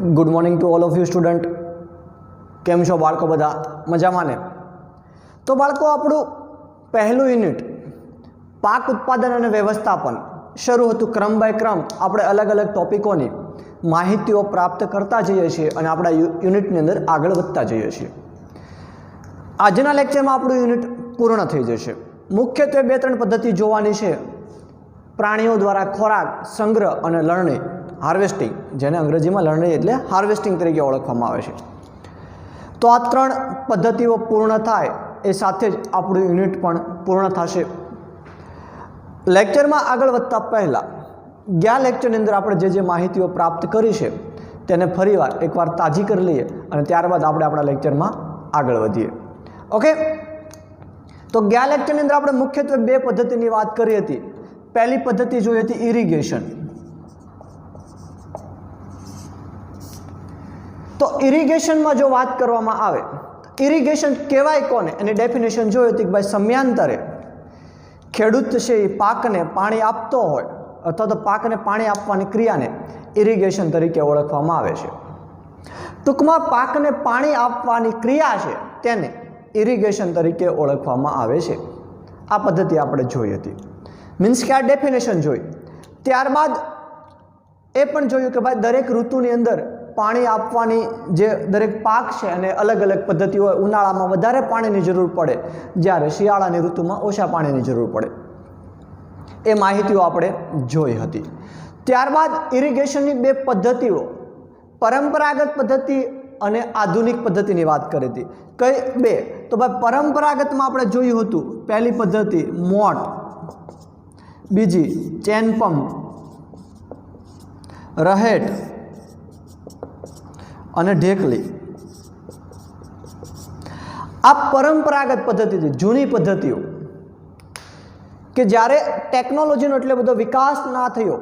Good morning to all of you student. केम छो बाळको बधा मजामां ने? तो बाळको आपणुं पहलुं युनिट पाक उत्पादन अने व्यवस्थापन शरू हतुं। क्रम बाय क्रम आपणे अलग अलग टॉपिकोनी माहितीओ प्राप्त करता जईए छीए अने आपणा युनिटनी अंदर आगळ वधता जईए छीए। आजना लेक्चरमां आपणुं युनिट पूर्ण थई जशे। मुख्यत्वे बे त्रण पद्धति जोवानी छे। प्राणीओ द्वारा खोराक संग्रह अने लणणी हार्वेस्टिंग, जेने अंग्रेजीमां लणणी एटले हार्वेस्टिंग तरीके ओळखवामां आवे छे। तो आ त्रण पद्धतिओ पूर्ण थाय ए साथे ज आपणुं युनिट पण पूर्ण थशे। लेक्चरमां आगळ वधता पहेला ગયા લેક્ચરની અંદર આપણે જે માહિતીઓ પ્રાપ્ત કરી છે તેને ફરીવાર એકવાર તાજી કરી લઈએ અને ત્યારબાદ આપણે આપણા લેક્ચરમાં આગળ વધીએ। ઓકે, તો ગયા લેક્ચરની અંદર આપણે મુખ્યત્વે બે પદ્ધતિની વાત કરી હતી। પહેલી પદ્ધતિ જોઈ હતી ઇરિગેશન। તો ઇરિગેશનમાં જો વાત કરવામાં આવે, ઇરિગેશન કહેવાય કોને એની ડેફિનેશન જોઈ હતી કે ભાઈ સમયાંતરે ખેડૂત છે એ પાકને પાણી આપતો હોય अथवा तो पाक ने पाणी आपवानी क्रिया ने इरिगेशन तरीके ओळखवामां आवे छे। टूंकमां पाक ने पाणी आपवानी क्रिया छे तेने इरिगेशन तरीके ओळखवामां आवे छे। आ पद्धति आपणे जोई हती, मीन्स के आ डेफिनेशन जोई। त्यारबाद ए पण जोयुं के भाई दरेक ऋतुनी अंदर पाणी आपवानी जे दरेक पाक छे अने अलग अलग पद्धति होय। उनाळामां वधारे पाणीनी जरूर पड़े, ज्यारे शियाळानी ऋतुमां ओछा पाणीनी जरूर पड़े। ए माहितीओ आपणे जोई हती। त्यारबाद इरिगेशननी बे पद्धतिओ परंपरागत पद्धति अने आधुनिक पद्धतिनी वात करी हती। कई बे? तो भाई परंपरागतमां आपणे जोयुं हतुं पहली पद्धति मोट, बीजी चेन पंप, रहेट अने ढेकली। आ परंपरागत पद्धति थी, जूनी पद्धतिओ कि જ્યારે ટેકનોલોજીનો એટલો બધો વિકાસ ના થયો,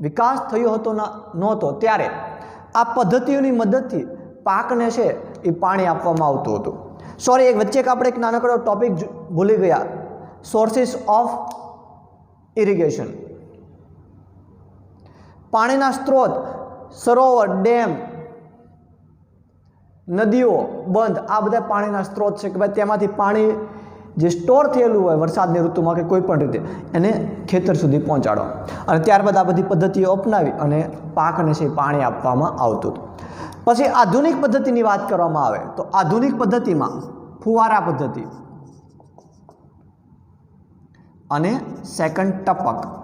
વિકાસ થયો હતો નહોતો ત્યારે આ પદ્ધતિઓની મદદથી પાકને છે એ પાણી આપવામાં આવતું હતું। સોરી, એક વચ્ચે આપણે એક નાનકડો ટોપિક ભૂલી ગયા, સોર્સિસ ઓફ ઇરિગેશન। પાણીના સ્ત્રોત, સરોવર, ડેમ, નદીઓ, બંધ, આ બધા પાણીના સ્ત્રોત છે કે ભાઈ તેમાંથી પાણી જે સ્ટોર થયેલું હોય વરસાદની ઋતુમાં કે કોઈ પણ રીતે એને ખેતર સુધી પહોંચાડો અને ત્યારબાદ આ બધી પદ્ધતિઓ અપનાવી અને પાકને છે પાણી આપવામાં આવતું હતું। પછી આધુનિક પદ્ધતિની વાત કરવામાં આવે તો આધુનિક પદ્ધતિમાં ફુવારા પદ્ધતિ અને સેકન્ડ ટપક।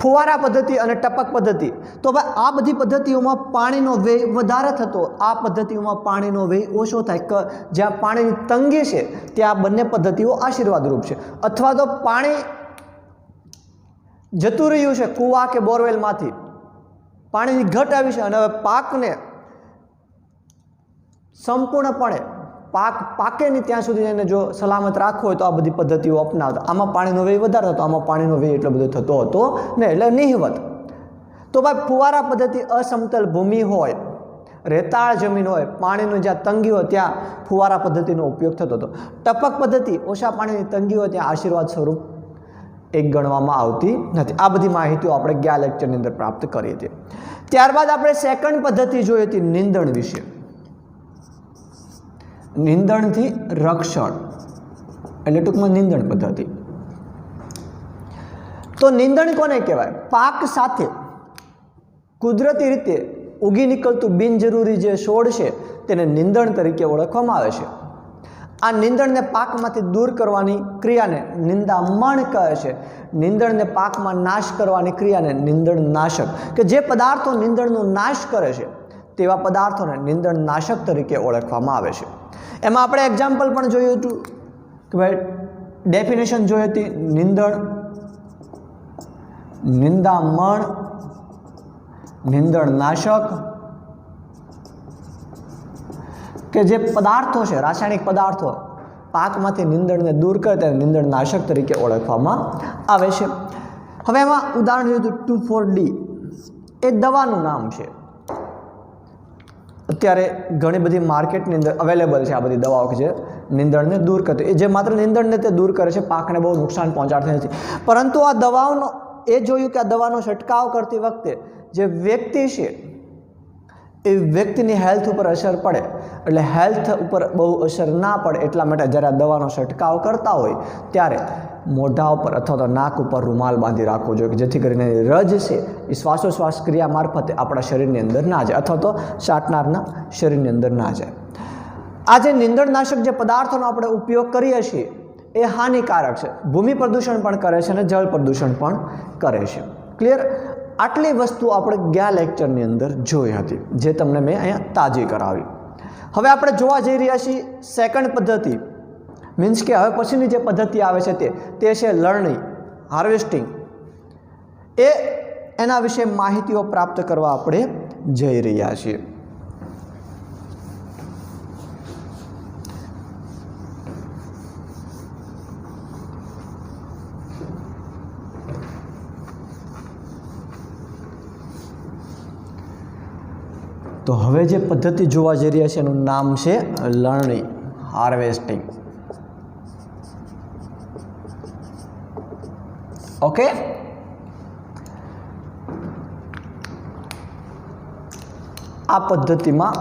ફુવારા પદ્ધતિ અને ટપક પદ્ધતિ, તો ભાઈ આ બધી પદ્ધતિઓમાં પાણીનો વ્યય વધારે થતો, આ પદ્ધતિઓમાં પાણીનો વ્યય ઓછો થાય। જ્યાં પાણીની તંગી છે ત્યાં બંને પદ્ધતિઓ આશીર્વાદરૂપ છે। અથવા તો પાણી જતું રહ્યું છે કૂવા કે બોરવેલમાંથી, પાણીની ઘટ આવી છે અને હવે પાકને સંપૂર્ણપણે પાક પાકે નહીં ત્યાં સુધી એને જો સલામત રાખવો હોય તો આ બધી પદ્ધતિઓ અપનાવતા। આમાં પાણીનો વ્યય વધારે હતો, આમાં પાણીનો વ્યય એટલો બધો થતો હતો ને, એટલે નહિવત। તો ભાઈ ફુવારા પદ્ધતિ અસમતલ ભૂમિ હોય, રેતાળ જમીન હોય, પાણીની જ્યાં તંગી હોય ત્યાં ફુવારા પદ્ધતિનો ઉપયોગ થતો હતો। ટપક પદ્ધતિ ઓછા પાણીની તંગી હોય ત્યાં આશીર્વાદ સ્વરૂપ એક ગણવામાં આવતી નથી। આ બધી માહિતીઓ આપણે ગયા લેક્ચરની અંદર પ્રાપ્ત કરી હતી। ત્યારબાદ આપણે સેકન્ડ પદ્ધતિ જોઈ હતી નિંદણ વિશે। નિંદણથી રક્ષણ એટલે ટૂંકમાં નિંદણ પદ્ધતિ। તો નિંદણ કોને કહેવાય? પાક સાથે કુદરતી રીતે ઉગી નીકળતું બિનજરૂરી જે છોડ છે તેને નિંદણ તરીકે ઓળખવામાં આવે છે। આ નિંદણને પાકમાંથી દૂર કરવાની ક્રિયાને નિંદામણ કહે છે। નિંદણને પાકમાં નાશ કરવાની ક્રિયાને નિંદણનાશક, કે જે પદાર્થો નિંદણનો નાશ કરે છે તેવા પદાર્થોને નિંદણનાશક તરીકે ઓળખવામાં આવે છે। એમાં આપણે એક્ઝામ્પલ પણ જોયું હતું કે ભાઈ ડેફિનેશન જોઈ હતી નિંદણ, નિંદામણ, નિંદણનાશક, કે જે પદાર્થો છે રાસાયણિક પદાર્થો પાકમાંથી નિંદણને દૂર કરે તેને નિંદણનાશક તરીકે ઓળખવામાં આવે છે। હવે એમાં ઉદાહરણ જોયું હતું 2,4-D, એ દવાનું નામ છે। અત્યારે ઘણી બધી માર્કેટની અંદર અવેલેબલ છે આ બધી દવાઓ કે જે નિંદણને દૂર કરતી, એ જે માત્ર નિંદણને તે દૂર કરે છે, પાકને બહુ નુકસાન પહોંચાડતી નથી। પરંતુ આ દવાઓનો એ જોયું કે આ દવાનો છંટકાવ કરતી વખતે જે વ્યક્તિ છે એ વ્યક્તિની હેલ્થ ઉપર અસર પડે, એટલે હેલ્થ ઉપર બહુ અસર ના પડે એટલા માટે જ્યારે આ દવાનો છંટકાવ કરતા હોય ત્યારે મોઢા ઉપર અથવા તો નાક ઉપર રૂમાલ બાંધી રાખવો જોઈએ, જેથી કરીને રજ છે એ શ્વાસોશ્વાસ ક્રિયા મારફતે આપણા શરીરની અંદર ના જાય અથવા તો છાંટનારના શરીરની અંદર ના જાય. આ જે નીંદણનાશક જે પદાર્થોનો આપણે ઉપયોગ કરીએ છીએ એ હાનિકારક છે, ભૂમિ પ્રદૂષણ પણ કરે છે અને જળ પ્રદૂષણ પણ કરે છે. ક્લિયર? આટલી વસ્તુ આપણે ગયા લેક્ચરની અંદર જોઈ હતી, જે તમને મેં અહીંયા તાજી કરાવી. હવે આપણે જોવા જઈ રહ્યા છીએ સેકન્ડ પદ્ધતિ, મીન્સ કે હવે પછીની જે પદ્ધતિ આવે છે તે છે લણણી, હાર્વેસ્ટિંગ. એના વિશે માહિતીઓ પ્રાપ્ત કરવા આપણે જઈ રહ્યા છીએ. તો હવે જે પદ્ધતિ જોવા જઈ રહ્યા છે એનું નામ છે લણણી, હાર્વેસ્ટિંગ. ઓકે, આ પદ્ધતિમાં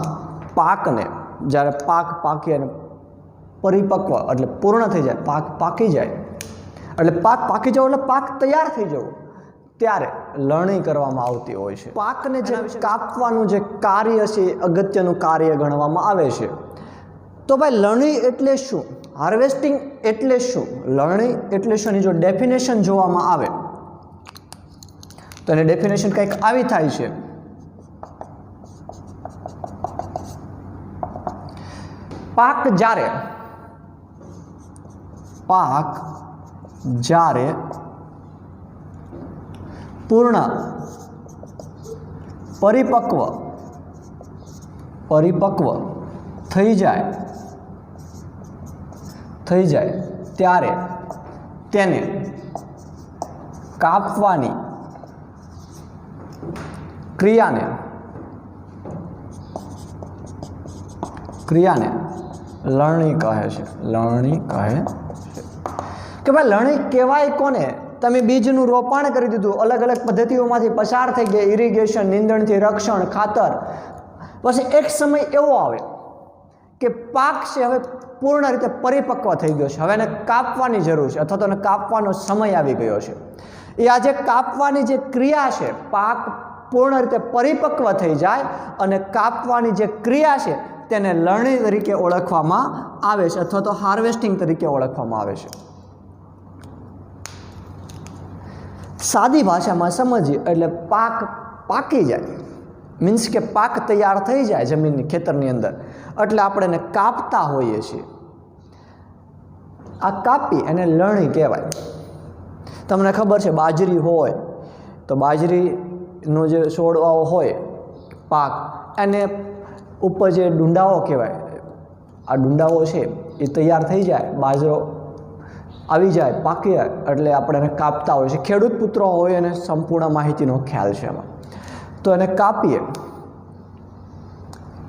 પાકને જ્યારે પાક પાકી અને પરિપક્વ એટલે પૂર્ણ થઈ જાય, પાક પાકી જાય એટલે પાક પાકી જવો એટલે પાક તૈયાર થઈ જવો, ત્યારે લણણી કરવામાં આવતી હોય છે. પાકને જે કાપવાનું જે કાર્ય છે એ અગત્યનું કાર્ય ગણવામાં આવે છે. તો ભાઈ લણણી એટલે શું, હાર્વેસ્ટિંગ એટલે શું, લણણી એટલે શું, એની જો ડેફિનેશન જોવામાં આવે તો એની ડેફિનેશન કંઈક આવી થાય છે. પાક જ્યારે પૂર્ણ પરિપક્વ થઈ જાય ત્યારે તેને કાપવાની ક્રિયાને લણણી કહે છે. લણણી કહે છે કે ભાઈ લણણી કહેવાય કોને? તમે બીજનું રોપાણ કરી દીધું, અલગ અલગ પદ્ધતિઓમાંથી પસાર થઈ ગયા, ઇરિગેશન, નિંદણથી રક્ષણ, ખાતર, પછી એક સમય એવો આવે કે પાક છે હવે પૂર્ણ રીતે પરિપક્વ થઈ ગયો છે, હવે એને કાપવાની જરૂર છે અથવા તો એને કાપવાનો સમય આવી ગયો છે. એ આ જે કાપવાની જે ક્રિયા છે, પાક પૂર્ણ રીતે પરિપક્વ થઈ જાય અને કાપવાની જે ક્રિયા છે તેને લણણી તરીકે ઓળખવામાં આવે છે અથવા તો હાર્વેસ્ટિંગ તરીકે ઓળખવામાં આવે છે. સાદી ભાષામાં સમજીએ એટલે પાક પાકી જાય, મીન્સ કે પાક તૈયાર થઈ જાય જમીનની ખેતરની અંદર, એટલે આપણે એને કાપતા હોઈએ છીએ. આ કાપી એને લણણી કહેવાય. તમને ખબર છે બાજરી હોય તો બાજરીનો જે છોડવાઓ હોય પાક, એને ઉપર જે ડુંડાઓ કહેવાય, આ ડુંડાઓ છે એ તૈયાર થઈ જાય, બાજરો આવી જાય, પાકી જાય એટલે આપણે એને કાપતા હોઈએ છીએ. ખેડૂત પુત્રો હોય એને સંપૂર્ણ માહિતીનો ખ્યાલ છે એમાં. તો એને કાપીએ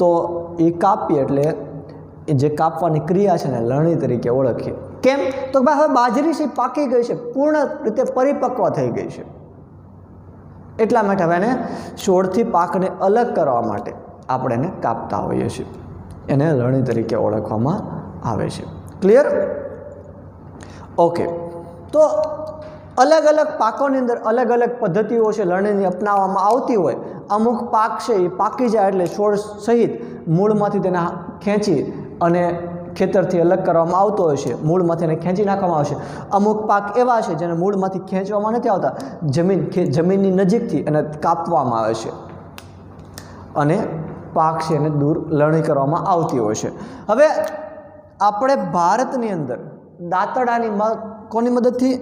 તો એ કાપીએ એટલે એ જે કાપવાની ક્રિયા છે ને લણણી તરીકે ઓળખીએ. કેમ? તો ભાઈ હવે બાજરી છે પાકી ગઈ છે, પૂર્ણ રીતે પરિપક્વ થઈ ગઈ છે, એટલા માટે હવે એને છોડથી પાકને અલગ કરવા માટે આપણે એને કાપતા હોઈએ છીએ. એને લણણી તરીકે ઓળખવામાં આવે છે. ક્લિયર? ઓકે, તો અલગ અલગ પાકોની અંદર અલગ અલગ પદ્ધતિઓ છે લણણીની અપનાવવામાં આવતી હોય. અમુક પાક છે એ પાકી જાય એટલે છોડ સહિત મૂળમાંથી તેને ખેંચી અને ખેતરથી અલગ કરવામાં આવતો હોય છે, મૂળમાંથી એને ખેંચી નાખવામાં આવશે. અમુક પાક એવા છે જેને મૂળમાંથી ખેંચવામાં નથી આવતા, જમીનની નજીકથી એને કાપવામાં આવે છે અને પાક છે એને દૂર લણણી કરવામાં આવતી હોય છે. હવે આપણે ભારતની અંદર દાંતરડાની કોની મદદથી?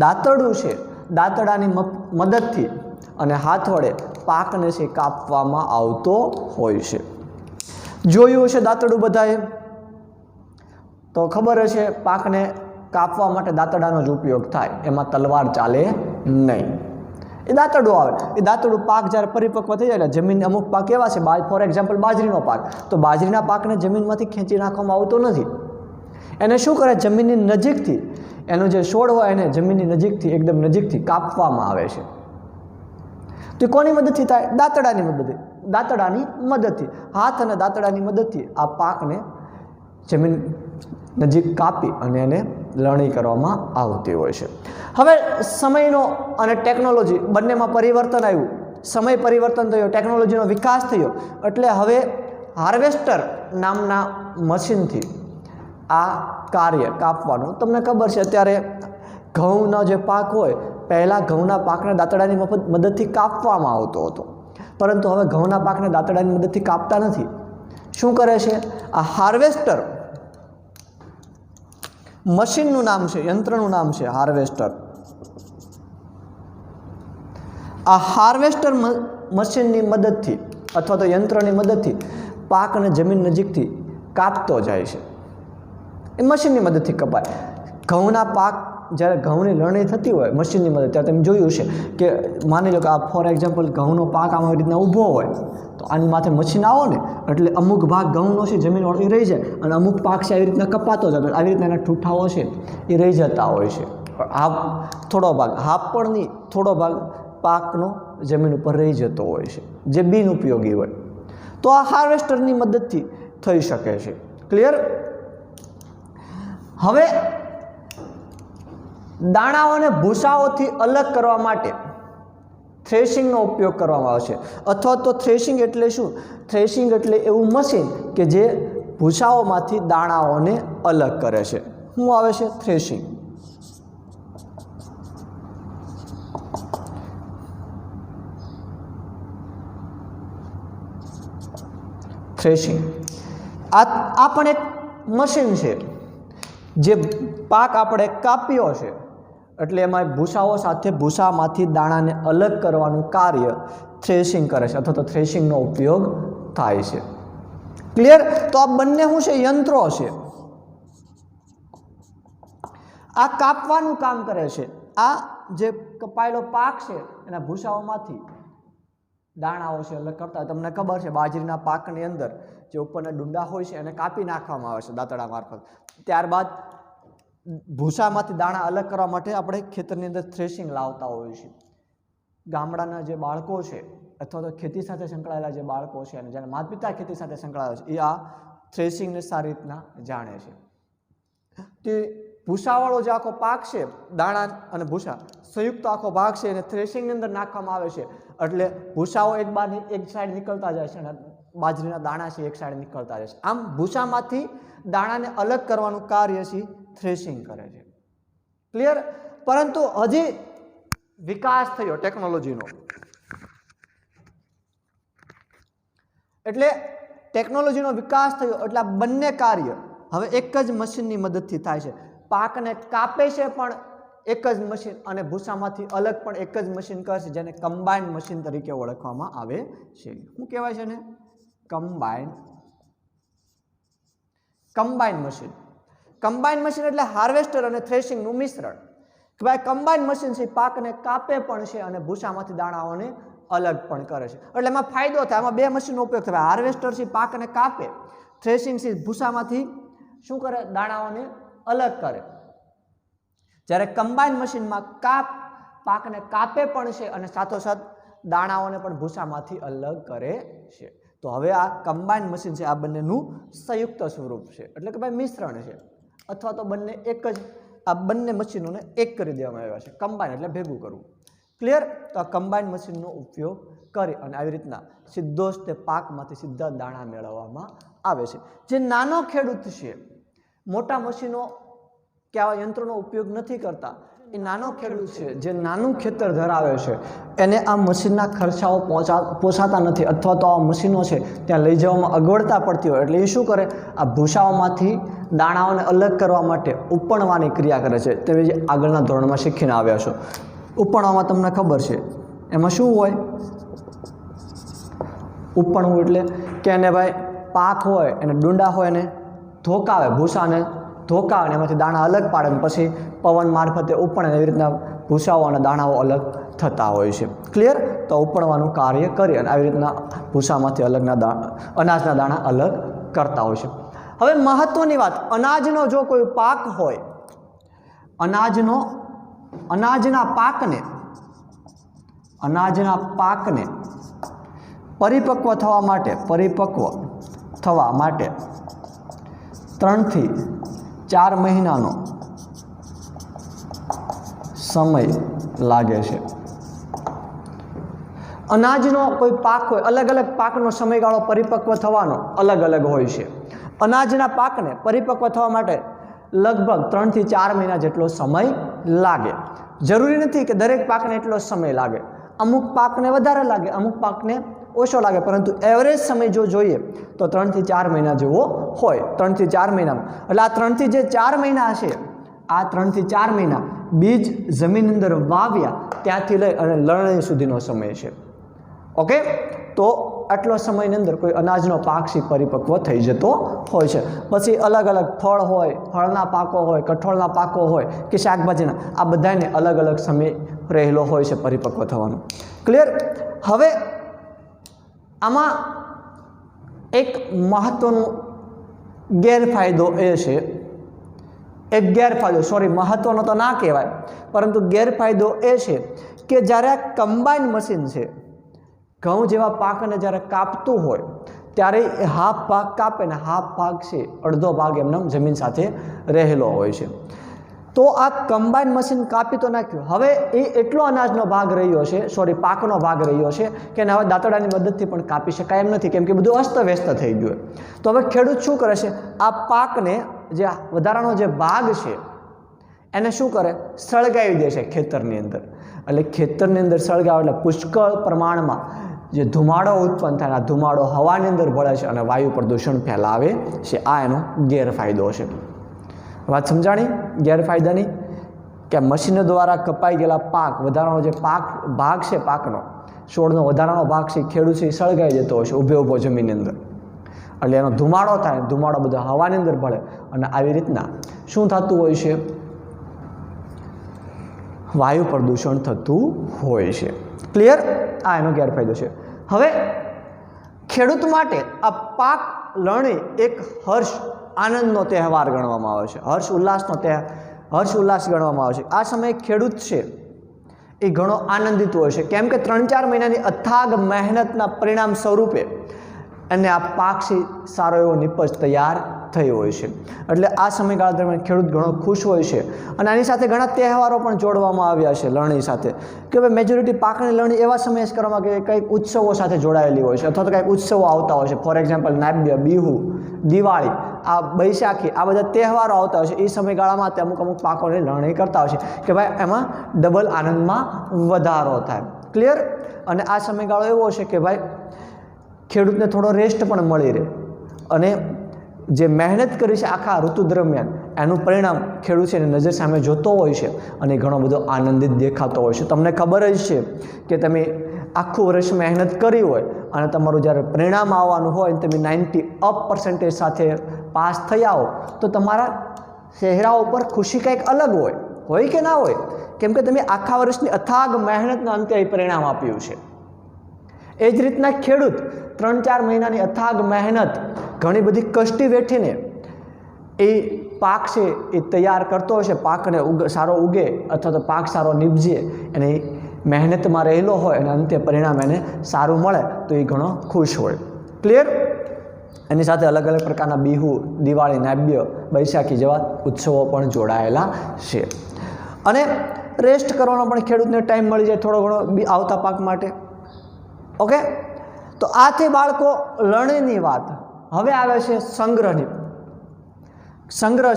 દાંતરડું છે, દાંતરડાની મદદથી અને હાથ વડે પાકને છે કાપવામાં આવતો હોય છે. જોયું હશે દાંતરડું બધાએ તો ખબર હશે પાકને કાપવા માટે દાંતરડાનો જ ઉપયોગ થાય, એમાં તલવાર ચાલે નહીં. એ દાંતરડું આવે, એ દાંતરડું પાક જ્યારે પરિપક્વ થઈ જાય એટલે જમીન, અમુક પાક એવા છે, ફોર એક્ઝામ્પલ બાજરીનો પાક, તો બાજરીના પાકને જમીનમાંથી ખેંચી નાખવામાં આવતો નથી. એને શું કરે? જમીનની નજીકથી એનો જે છોડ હોય એને જમીનની નજીકથી એકદમ નજીકથી કાપવામાં આવે છે. તો એ કોની મદદથી થાય? દાંતડાની મદદથી. હાથ અને દાંતડાની મદદથી આ પાકને જમીન નજીક કાપી અને એને લણણી કરવામાં આવતી હોય છે. હવે સમયનો અને ટેકનોલોજી બંનેમાં પરિવર્તન આવ્યું. સમય પરિવર્તન થયો, ટેકનોલોજીનો વિકાસ થયો, એટલે હવે હાર્વેસ્ટર નામના મશીનથી આ કાર્ય કાપવાનું, તમને ખબર છે અત્યારે ઘઉંનો જે પાક હોય, પહેલાં ઘઉંના પાકને દાંતડાની મદદથી કાપવામાં આવતો હતો, પરંતુ હવે ઘઉંના પાકને દાંતડાની મદદથી કાપતા નથી. શું કરે છે? આ હાર્વેસ્ટર મશીનનું નામ છે, યંત્રનું નામ છે હાર્વેસ્ટર. આ હાર્વેસ્ટર મશીનની મદદથી અથવા તો યંત્રની મદદથી પાકને જમીન નજીકથી કાપતો જાય છે. એ મશીનની મદદથી કપાય. ઘઉંના પાક જ્યારે ઘઉંની લણણી થતી હોય મશીનની મદદ, ત્યારે તમે જોયું છે કે માની લો કે આ ફોર એક્ઝામ્પલ ઘઉંનો પાક આમ આવી રીતના ઊભો હોય, તો આની માથે મશીન આવો ને એટલે અમુક ભાગ ઘઉંનો છે જમીન વળી રહી જાય અને અમુક પાક છે આવી રીતના કપાતો જતો, આવી રીતના એના ઠૂઠાઓ છે એ રહી જતા હોય છે. થોડો ભાગ, હાફ પણ નહીં, થોડો ભાગ પાકનો જમીન ઉપર રહી જતો હોય છે જે બિનઉપયોગી હોય. તો આ હાર્વેસ્ટરની મદદથી થઈ શકે છે. ક્લિયર? હવે દાણાઓને ભૂસાઓથી અલગ કરવા માટે થ્રેશિંગનો ઉપયોગ કરવામાં આવે છે. અથવા તો થ્રેશિંગ એટલે શું? થ્રેશિંગ એટલે એવું મશીન કે જે ભૂસાઓમાંથી દાણાઓને અલગ કરે છે. શું આવે છે? થ્રેશિંગ. થ્રેશિંગ આ પણ એક મશીન છે જે પાક આપણે કાપ્યો છે એટલે એમાં ભૂસાઓ સાથે ભૂસામાંથી દાણાને અલગ કરવાનું કાર્ય થ્રેશિંગ કરે છે અથવા તો થ્રેશિંગનો ઉપયોગ થાય છે. ક્લિયર? તો આ બંને શું છે? યંત્રો છે. આ કાપવાનું કામ કરે છે. આ જે કપાયેલો પાક છે એના ભૂસાઓમાંથી દાણાઓ છે અલગ કરતા. તમને ખબર છે બાજરીના પાકની અંદર જે ઉપરના ડુંડા હોય છે એને કાપી નાખવામાં આવે છે દાંતડા મારફત. ત્યારબાદ ભૂસામાંથી દાણા અલગ કરવા માટે આપણે ખેતરની અંદર થ્રેશિંગ લાવતા હોઈએ છીએ. ગામડાના જે બાળકો છે અથવા તો ખેતી સાથે સંકળાયેલા જે બાળકો છે અને જેના માતા પિતા ખેતી સાથે સંકળાયેલા છે એ આ થ્રેશિંગને સારી રીતના જાણે છે. તે ભૂસાવાળો જે આખો પાક છે, દાણા અને ભૂસા સંયુક્ત આખો ભાગ છે એને થ્રેશિંગની અંદર નાખવામાં આવે છે એટલે ભૂસાઓ એક સાઈડ નીકળતા જાય છે અને બાજરીના દાણા છે એક સાઈડ નીકળતા જાય છે. આમ ભૂસામાંથી દાણાને અલગ કરવાનું કાર્ય છે થ્રેશિંગ કરે છે. ક્લિયર? પરંતુ હજી વિકાસ થયો ટેકનોલોજીનો, એટલે ટેકનોલોજીનો વિકાસ થયો એટલે આ બંને કાર્ય હવે એક જ મશીનની મદદથી થાય છે. પાકને કાપે છે પણ એક જ મશીન અને ભૂસામાંથી અલગ પણ એક જ મશીન કરશે, જેને કમ્બાઇન્ડ મશીન તરીકે ઓળખવામાં આવે છે. શું કહેવાય છે ને? Combined machine. કમ્બાઇન્ડ મશીન એટલે હાર્વેસ્ટર અને થ્રેશિંગનું મિશ્રણ. કે ભાઈ કમ્બાઇન્ડ મશીન છે પાકને કાપે પણ છે અને ભૂસામાંથી દાણાઓને અલગ પણ કરે છે. એટલે એમાં ફાયદો થાય. આમાં બે મશીનનો ઉપયોગ થાય. હાર્વેસ્ટર છે પાકને કાપે, થ્રેશિંગ છે ભૂસામાંથી શું કરે? દાણાઓને અલગ કરે. જ્યારે કમ્બાઇન્ડ મશીનમાં પાકને કાપે પણ છે અને સાથોસાથ દાણાઓને પણ ભૂસામાંથી અલગ કરે છે. તો હવે આ કમ્બાઇન્ડ મશીન છે આ બંનેનું સંયુક્ત સ્વરૂપ છે, એટલે કે ભાઈ મિશ્રણ છે, અથવા તો બંને એક જ, આ બંને મશીનોને એક કરી દેવામાં આવ્યા છે. કમ્બાઇન એટલે ભેગું કરવું. ક્લિયર? તો આ કમ્બાઇન્ડ મશીનનો ઉપયોગ કરી અને આવી રીતના સીધો જ તે પાકમાંથી સીધા દાણા મેળવવામાં આવે છે. જે નાનો ખેડૂત છે, મોટા મશીનો કે આવા યંત્રોનો ઉપયોગ નથી કરતા, એ નાનો ખેડૂત છે જે નાનું ખેતર ધરાવે છે, એને આ મશીનના ખર્ચાઓ પોસાતા નથી અથવા તો આ મશીનો છે ત્યાં લઈ જવામાં અગવડતા પડતી હોય એટલે એ શું કરે? આ ભૂસાઓમાંથી દાણાઓને અલગ કરવા માટે ઉપણવાની ક્રિયા કરે છે. તમે જે આગળના ધોરણમાં શીખીને આવ્યા છો. ઉપણવામાં તમને ખબર છે એમાં શું હોય? ઉપણવું એટલે કે એને ભાઈ પાક હોય એને ડુંડા હોય એને ધોકાવે, ભૂસાને ધોકાવે અને એમાંથી દાણા અલગ પાડે અને પછી પવન મારફતે ઉપણે, એવી રીતના ભૂસાઓ અને દાણાઓ અલગ થતા હોય છે. ક્લિયર? તો ઉપણવાનું કાર્ય કરી અને આવી રીતના ભૂસામાંથી અનાજના દાણા અલગ કરતા હોય છે. હવે મહત્વની વાત, અનાજનો જો કોઈ પાક હોય, અનાજના પાકને અનાજના પાકને પરિપક્વ થવા માટે 3 થી 4 મહિનાનો સમય લાગે છે. અનાજનો કોઈ પાક હોય, અલગ અલગ પાકનો સમયગાળો પરિપક્વ થવાનો અલગ અલગ હોય છે. અનાજના પાકને પરિપક્વ થવા માટે લગભગ 3 થી 4 મહિના જેટલો સમય લાગે. જરૂરી નથી કે દરેક પાકને એટલો સમય લાગે. અમુક પાકને વધારે લાગે, અમુક પાકને ઓછો લાગે, પરંતુ એવરેજ સમય જો જોઈએ તો 3 થી 4 મહિના જેવો હોય. 3 થી 4 મહિનામાં, એટલે આ 3 થી જે 4 મહિના હશે, આ 3 થી 4 મહિના બીજ જમીન અંદર વાવ્યા ત્યાંથી લઈ અને લણણી સુધીનો સમય છે. ઓકે, તો આટલો સમયની અંદર કોઈ અનાજનો પાક છે પરિપક્વ થઈ જતો હોય છે. પછી અલગ અલગ ફળ હોય, ફળના પાકો હોય, કઠોળના પાકો હોય કે શાકભાજીના, આ બધાને અલગ અલગ સમય રહેલો હોય છે પરિપક્વ થવાનો. ક્લિયર? હવે આમાં એક મહત્વનો ગેરફાયદો એ છે, મહત્વનો તો ના કહેવાય, પરંતુ ગેરફાયદો એ છે કે જ્યારે આ કમ્બાઈન મશીન છે, ઘઉં જેવા પાકને જ્યારે કાપતું હોય ત્યારે હાફ ભાગ કાપે ને હાફ ભાગ છે, અડધો ભાગ એમને જમીન સાથે રહેલો હોય છે. તો આ કમ્બાઈન મશીન કાપી તો નાખ્યું, હવે એ એટલો અનાજનો ભાગ રહ્યો છે, પાકનો ભાગ રહ્યો છે કે હવે દાંતરડાની મદદથી પણ કાપી શકાય એમ નથી, કેમ કે બધું અસ્તવ્યસ્ત થઈ ગયું. તો હવે ખેડૂત શું કરે છે, આ પાકને જે વધારાનો જે ભાગ છે એને શું કરે, સળગાવી દે છે ખેતરની અંદર. એટલે ખેતરની અંદર સળગાવે એટલે પુષ્કળ પ્રમાણમાં જે ધુમાડો ઉત્પન્ન થાય, આ ધુમાડો હવાની અંદર ભળે છે અને વાયુ પ્રદૂષણ ફેલાવે છે. આ એનો ગેરફાયદો છે. વાત સમજાણી ગેરફાયદાની? કે મશીનો દ્વારા કપાઈ ગયેલા પાક, વધારાનો જે ભાગ છે પાકનો, છોડનો વધારાનો ભાગ છે ખેડૂત છે સળગાઈ જતો હોય છે ઊભો જમીનની અંદર. એટલે એનો ધુમાડો થાય, ધુમાડો બધો હવાની અંદર ભળે અને આવી રીતના શું થતું હોય છે, વાયુ પ્રદૂષણ થતું હોય છે. ક્લિયર? આ એનો ગેરફાયદો છે. હવે ખેડૂત માટે આ પાક લણણી એક હર્ષ આનંદનો તહેવાર ગણવામાં આવે છે, હર્ષ ઉલ્લાસ ગણવામાં આવે છે. આ સમયે ખેડૂત છે એ ઘણો આનંદિત હોય છે, કેમ કે 3-4 મહિનાની અથાગ મહેનતના પરિણામ સ્વરૂપે અને આ પાક છે સારો એવો નિપજ તૈયાર થઈ હોય છે. એટલે આ સમયગાળા દરમિયાન ખેડૂત ઘણો ખુશ હોય છે. અને આની સાથે ઘણા તહેવારો પણ જોડવામાં આવ્યા છે લણણી સાથે, કે ભાઈ મેજોરિટી પાકની લણણી એવા સમયે જ કરવામાં કે કંઈક ઉત્સવો સાથે જોડાયેલી હોય છે, અથવા તો કંઈક ઉત્સવો આવતા હોય છે. ફોર એક્ઝામ્પલ નાબ્ય, બિહુ, દિવાળી, આ બૈશાખી, આ બધા તહેવારો આવતા હોય છે. એ સમયગાળામાં તે અમુક પાકોની લણણી કરતા હોય છે કે ભાઈ એમાં ડબલ આનંદમાં વધારો થાય. ક્લિયર? અને આ સમયગાળો એવો છે કે ભાઈ ખેડૂતને થોડો રેસ્ટ પણ મળી રહે અને જે મહેનત કરી છે આખા ઋતુ દરમિયાન એનું પરિણામ ખેડૂત છે એની નજર સામે જોતો હોય છે અને ઘણો બધો આનંદિત દેખાતો હોય છે. તમને ખબર જ છે કે તમે આખું વર્ષ મહેનત કરી હોય અને તમારું જ્યારે પરિણામ આવવાનું હોય અને તમે 90% સાથે પાસ થયા હો તો તમારા ચહેરા ઉપર ખુશી કંઈક અલગ હોય કે ના હોય, કેમ કે તમે આખા વર્ષની અથાગ મહેનતના અંતે એ પરિણામ આપ્યું છે. એ જ રીતના ખેડૂત 3-4 મહિનાની અથાગ મહેનત, ઘણી બધી કષ્ટી વેઠીને એ પાક છે એ તૈયાર કરતો હોય છે, પાકને સારો ઉગે અથવા તો પાક સારો નીપજે અને મહેનતમાં રહેલો હોય અને અંતે પરિણામ એને સારું મળે તો એ ઘણો ખુશ હોય. ક્લિયર? એની સાથે અલગ અલગ પ્રકારના બિહુ, દિવાળી, નાબ્ય, બૈશાખી જેવા ઉત્સવો પણ જોડાયેલા છે. અને રેસ્ટ કરવાનો પણ ખેડૂતને ટાઈમ મળી જાય થોડો ઘણો આવતા પાક માટે. ઓકે, તો આથી બાળકો લણણીની વાત. હવે આવે છે સંગ્રહ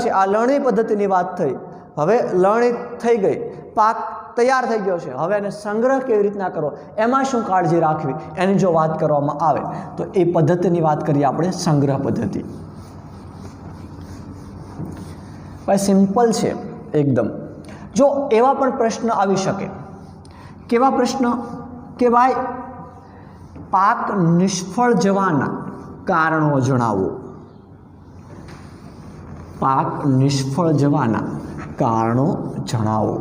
છે. આ લણણી પદ્ધતિની વાત થઈ. હવે લણણી થઈ ગઈ, પાક તૈયાર થઈ ગયો છે, હવે એને સંગ્રહ કેવી રીતના કરવો, એમાં શું કાળજી રાખવી, એની જો વાત કરવામાં આવે તો એ પદ્ધતિની વાત કરીએ આપણે, સંગ્રહ પદ્ધતિ. ભાઈ સિમ્પલ છે એકદમ. જો એવા પણ પ્રશ્ન આવી શકે, કેવા પ્રશ્ન કે ભાઈ પાક નિષ્ફળ જવાના કારણો જણાવો. પાક નિષ્ફળ જવાના કારણો જણાવો.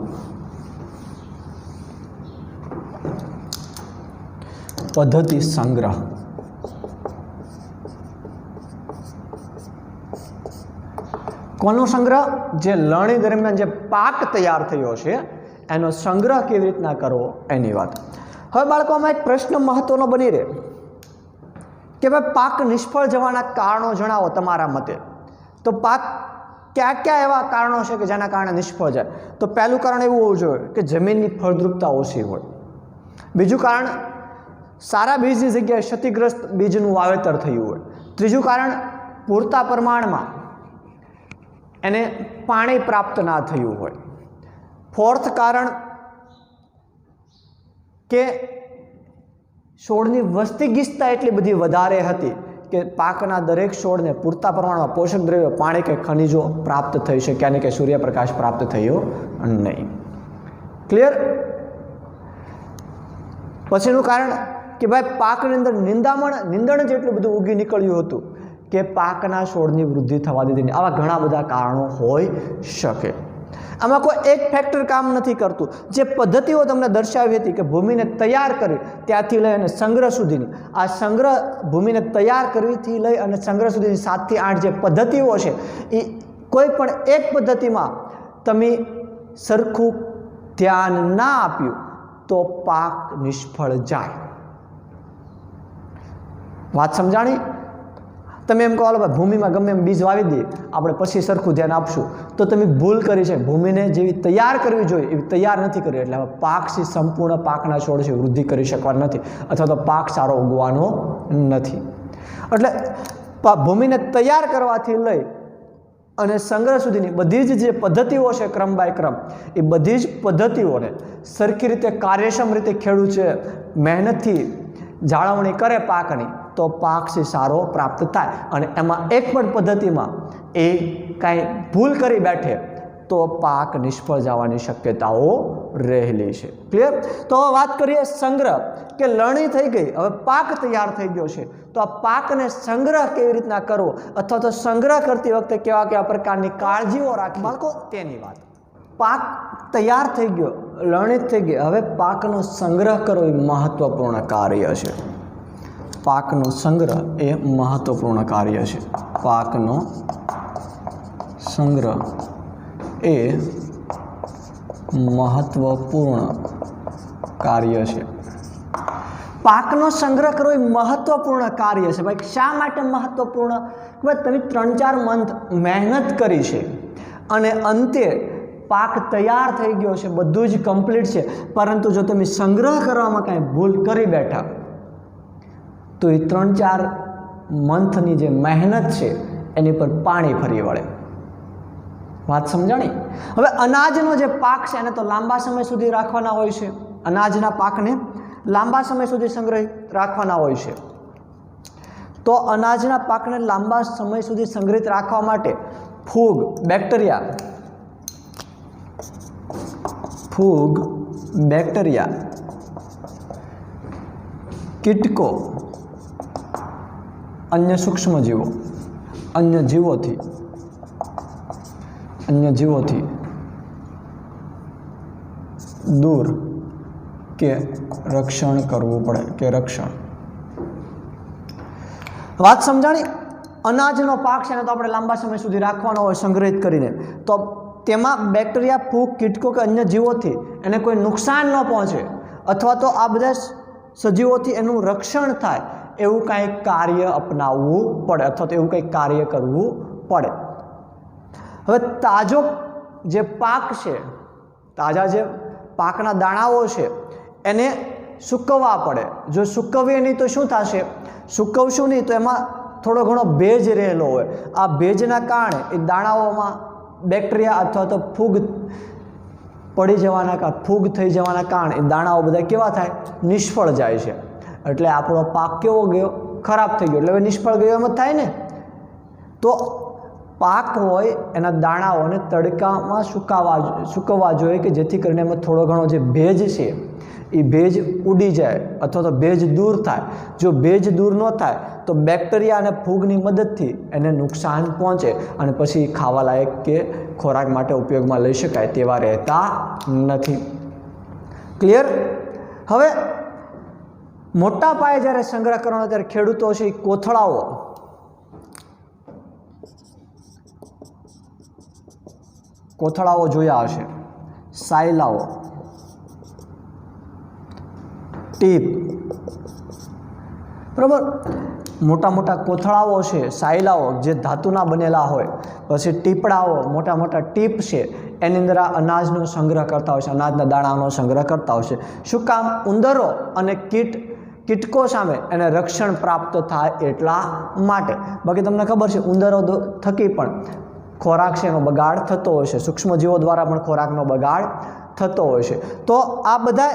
પદ્ધતિ સંગ્રહ. કોનો સંગ્રહ? જે લણણી દરમિયાન જે પાક તૈયાર થયો છે એનો સંગ્રહ કેવી રીતના કરવો એની વાત. હવે બાળકો આમાં એક પ્રશ્ન મહત્વનો બની રહે કે ભાઈ પાક નિષ્ફળ જવાના કારણો જણાવો તમારા મતે. તો પાક કયા કયા એવા કારણો છે કે જેના કારણે નિષ્ફળ જાય? તો પહેલું કારણ એવું હોવું જોઈએ કે જમીનની ફળદ્રુપતા ઓછી હોય. બીજું કારણ સારા બીજની જગ્યાએ ક્ષતિગ્રસ્ત બીજનું વાવેતર થયું હોય. ત્રીજું કારણ પૂરતા પ્રમાણમાં એને પાણી પ્રાપ્ત ના થયું હોય. ફોર્થ કારણ કે છોડની વસ્તીગીચતા એટલી બધી વધારે હતી કે પાકના દરેક છોડને પૂરતા પ્રમાણમાં પોષક દ્રવ્યો, પાણી કે ખનિજો પ્રાપ્ત થઈ શક્યા નહીં, કે સૂર્યપ્રકાશ પ્રાપ્ત થયો નહીં. ક્લિયર? પછીનું કારણ કે ભાઈ પાકની અંદર નીંદણ જેટલું બધું ઉગી નીકળ્યું હતું કે પાકના છોડની વૃદ્ધિ થવા દીધી નહીં. આવા ઘણા બધા કારણો હોઈ શકે. આમાં કોઈ એક ફેક્ટર કામ નથી કરતું. જે પદ્ધતિઓ તમને દર્શાવી હતી કે ભૂમિને તૈયાર કરી ત્યાંથી લઈ અને સંગ્રહ સુધીની, આ સંગ્રહ ભૂમિને તૈયાર કરવીથી લઈ અને સંગ્રહ સુધીની 7 થી 8 જે પદ્ધતિઓ છે એ કોઈ પણ એક પદ્ધતિમાં તમે સરખું ધ્યાન ના આપ્યું તો પાક નિષ્ફળ જાય. વાત સમજાણી? તમે એમ કહો ભાઈ ભૂમિમાં ગમે એમ બીજ વાવી દઈએ આપણે, પછી સરખું ધ્યાન આપશું, તો તમે ભૂલ કરી છે. ભૂમિને જેવી તૈયાર કરવી જોઈએ એવી તૈયાર નથી કરી, એટલે પાકથી સંપૂર્ણ પાકના છોડ છે વૃદ્ધિ કરી શકવાનો નથી, અથવા તો પાક સારો ઉગવાનો નથી. એટલે ભૂમિને તૈયાર કરવાથી લઈ અને સંગ્રહ સુધીની બધી જ જે પદ્ધતિઓ છે ક્રમ બાય ક્રમ, એ બધી જ પદ્ધતિઓને સરખી રીતે કાર્યક્ષમ રીતે ખેડૂત છે મહેનતથી જાળવણી કરે પાકની, તો પાક છે સારો પ્રાપ્ત થાય. અને એમાં એક પણ પદ્ધતિમાં એ કાંઈ ભૂલ કરી બેઠે તો પાક નિષ્ફળ જવાની શક્યતાઓ રહેલી છે. ક્લિયર? તો હવે વાત કરીએ સંગ્રહ, કે લણણી થઈ ગઈ, હવે પાક તૈયાર થઈ ગયો છે, તો આ પાકને સંગ્રહ કેવી રીતના કરવો, અથવા તો સંગ્રહ કરતી વખતે કેવા કેવા પ્રકારની કાળજીઓ રાખવી બાળકો, તેની વાત. પાક તૈયાર થઈ ગયો, લણણી થઈ ગઈ, હવે પાકનો સંગ્રહ કરવો એ મહત્વપૂર્ણ કાર્ય છે. પાકનો સંગ્રહ એ મહત્વપૂર્ણ કાર્ય છે. પાકનો સંગ્રહ એ મહત્વપૂર્ણ કાર્ય છે. પાકનો સંગ્રહ કરવો એ મહત્વપૂર્ણ કાર્ય છે. ભાઈ શા માટે મહત્વપૂર્ણ? ભાઈ તમે 3-4 મંથ મહેનત કરી છે અને અંતે પાક તૈયાર થઈ ગયો છે, બધું જ કમ્પ્લીટ છે, પરંતુ જો તમે સંગ્રહ કરવામાં કાંઈ ભૂલ કરી બેઠા તો એ 3-4 મંથની જે મહેનત છે એની પર પાણી ફરી વળે. વાત સમજાણી? હવે અનાજનો જે પાક છે એને તો લાંબા સમય સુધી રાખવાના હોય છે. અનાજના પાકને લાંબા સમય સુધી સંગ્રહિત રાખવાના હોય છે. તો અનાજના પાકને લાંબા સમય સુધી સંગ્રહિત રાખવા માટે ફૂગ, બેક્ટેરિયા, કીટકો, અન્ય સૂક્ષ્મજીવો, અન્ય જીવોથી દૂર કે રક્ષણ કરવું પડે, કે રક્ષણ. વાત સમજાણી? અનાજનો પાક છે ને તો આપણે લાંબા સમય સુધી રાખવાનો હોય સંગ્રહિત કરીને, તો તેમાં બેક્ટેરિયા, ફૂગ, કીટકો કે અન્ય જીવોથી એને કોઈ નુકસાન ન પહોંચે, અથવા તો આ બધા સજીવોથી એનું રક્ષણ થાય એવું કાંઈક કાર્ય અપનાવવું પડે, અથવા તો એવું કંઈક કાર્ય કરવું પડે. હવે તાજો જે પાક છે, તાજા જે પાકના દાણાઓ છે એને સૂકવવા પડે. જો સૂકવીએ નહીં તો શું થશે? સૂકવશું નહીં તો એમાં થોડો ઘણો ભેજ રહેલો હોય, આ ભેજના કારણે એ દાણાઓમાં બેક્ટેરિયા અથવા તો ફૂગ થઈ જવાના કારણે એ દાણાઓ બધા કેવા થાય? નિષ્ફળ જાય છે. એટલે આપણો પાક કેવો ગયો? ખરાબ થઈ ગયો. એટલે હવે નિષ્ફળ ગયો એમ જ થાય ને. તો પાક હોય એના દાણાઓને તડકામાં સૂકવવા જોઈએ, કે જેથી કરીને એમાં થોડો ઘણો જે ભેજ છે એ ભેજ ઉડી જાય, અથવા તો ભેજ દૂર થાય. જો ભેજ દૂર ન થાય તો બેક્ટેરિયા અને ફૂગની મદદથી એને નુકસાન પહોંચે અને પછી ખાવાલાયક કે ખોરાક માટે ઉપયોગમાં લઈ શકાય તેવા રહેતા નથી. ક્લિયર? હવે મોટા પાયે જ્યારે સંગ્રહ કરવાનો ત્યારે ખેડૂતો છે એ કોથળાઓ જોયા હશે, સાયલાઓ, ટીપ, બરાબર. મોટા મોટા કોથળાઓ છે, સાયલાઓ જે ધાતુના બનેલા હોય, પછી ટીપડાઓ, મોટા મોટા ટીપ છે, એની અંદર આ અનાજનો સંગ્રહ કરતા હોય છે, અનાજના દાણાનો સંગ્રહ કરતા હોય છે. શું કામ? ઉંદરો અને કીટકો સામે એને રક્ષણ પ્રાપ્ત થાય એટલા માટે. બાકી તમને ખબર છે ઉંદરો થકી પણ ખોરાક છે એનો બગાડ થતો હોય છે, સૂક્ષ્મજીવો દ્વારા પણ ખોરાકનો બગાડ થતો હોય છે. તો આ બધા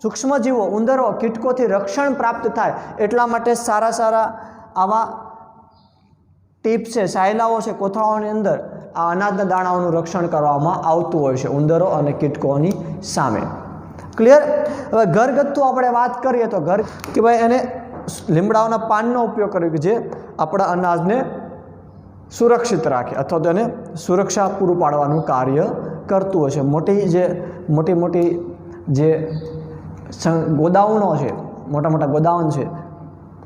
સૂક્ષ્મજીવો, ઉંદરો, કીટકોથી રક્ષણ પ્રાપ્ત થાય એટલા માટે સારા સારા આવા ટીપ છે, સાયલાઓ છે, કોથળાઓની અંદર આ અનાજના દાણાઓનું રક્ષણ કરવામાં આવતું હોય છે ઉંદરો અને કીટકોની સામે. ક્લિયર? હવે ઘરગથ્થુ આપણે વાત કરીએ તો કે ભાઈ એને લીમડાઓના પાનનો ઉપયોગ કર્યો કે જે આપણા અનાજને સુરક્ષિત રાખે અથવા તો એને સુરક્ષા પૂરું પાડવાનું કાર્ય કરતું હોય છે. મોટી જે ગોદાઉનો છે, મોટા મોટા